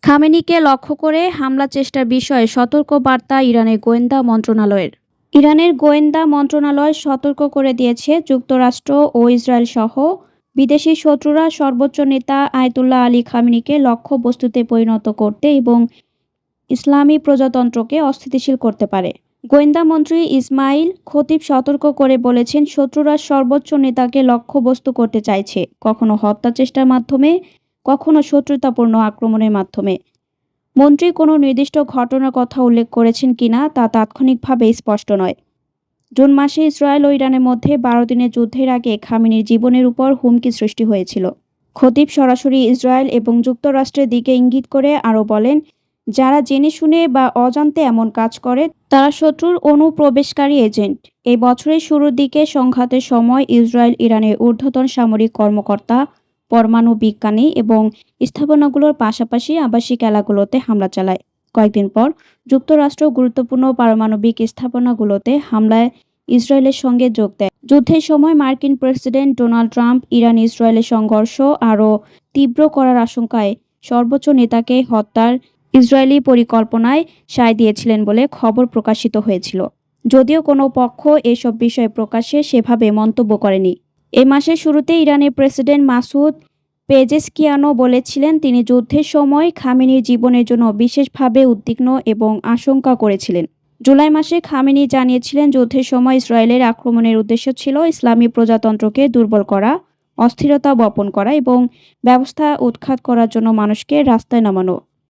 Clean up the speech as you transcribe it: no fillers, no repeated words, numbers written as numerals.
খামেনিকে লক্ষ্য করে হামলা চেষ্টার বিষয়ে সতর্ক বার্তা ইরানের গোয়েন্দা মন্ত্রণালয়ের। ইরানের গোয়েন্দা মন্ত্রণালয় সতর্ক করে দিয়েছে, যুক্তরাষ্ট্র ও ইসরায়েল সহ বিদেশি শত্রুরা সর্বোচ্চ নেতা আয়াতুল্লাহ আলী খামেনিকে লক্ষ্যবস্তুতে পরিণত করতে এবং ইসলামী প্রজাতন্ত্রকে অস্থিতিশীল করতে পারে। গোয়েন্দা মন্ত্রী ইসমাইল খতিব সতর্ক করে বলেছেন, শত্রুরা সর্বোচ্চ নেতাকে লক্ষ্যবস্তু করতে চাইছে, কখনো হত্যা চেষ্টার মাধ্যমে, কখনো শত্রুতাপূর্ণ আক্রমণের মাধ্যমে। মন্ত্রী কোনো নির্দিষ্ট ঘটনার কথা উল্লেখ করেছেন কিনা তা তাৎক্ষণিকভাবে স্পষ্ট নয়। জুন মাসে ইসরায়েল ও ইরানের মধ্যে 12 দিনের যুদ্ধের আগে খামেনির জীবনের উপর হুমকি সৃষ্টি হয়েছিল। খতিব সরাসরি ইসরায়েল এবং যুক্তরাষ্ট্রের দিকে ইঙ্গিত করে আরও বলেন, যারা জেনে শুনে বা অজান্তে এমন কাজ করে তারা শত্রুর অনুপ্রবেশকারী এজেন্ট। এই বছরের শুরুর দিকে সংঘাতের সময় ইসরায়েল ইরানের ঊর্ধ্বতন সামরিক কর্মকর্তা, পরমাণু বিজ্ঞানী এবং স্থাপনাগুলোর পাশাপাশি আবাসিক এলাকাগুলোতে হামলা চালায়। কয়েকদিন পর যুক্তরাষ্ট্র গুরুত্বপূর্ণ পারমাণবিক স্থাপনাগুলোতে হামলায় ইসরায়েলের সঙ্গে যোগ দেয়। যুদ্ধের সময় মার্কিন প্রেসিডেন্ট ডোনাল্ড ট্রাম্প ইরান ইসরায়েলের সংঘর্ষ আরও তীব্র করার আশঙ্কায় সর্বোচ্চ নেতাকে হত্যার ইসরায়েলি পরিকল্পনায় সায় দিয়েছিলেন বলে খবর প্রকাশিত হয়েছিল, যদিও কোনো পক্ষ এসব বিষয়ে প্রকাশ্যে সেভাবে মন্তব্য করেনি। এ মাসের শুরুতে ইরানের প্রেসিডেন্ট মাসুদ পেজেশকিয়ানও বলেছিলেন, তিনি যুদ্ধের সময় খামেনির জীবনের জন্য বিশেষভাবে উদ্বিগ্ন এবং আশঙ্কা করেছিলেন। জুলাই মাসে খামেনি জানিয়েছিলেন, যুদ্ধের সময় ইসরায়েলের আক্রমণের উদ্দেশ্য ছিল ইসলামী প্রজাতন্ত্রকে দুর্বল করা, অস্থিরতা বপন করা এবং ব্যবস্থা উৎখাত করার জন্য মানুষকে রাস্তায় নামানো।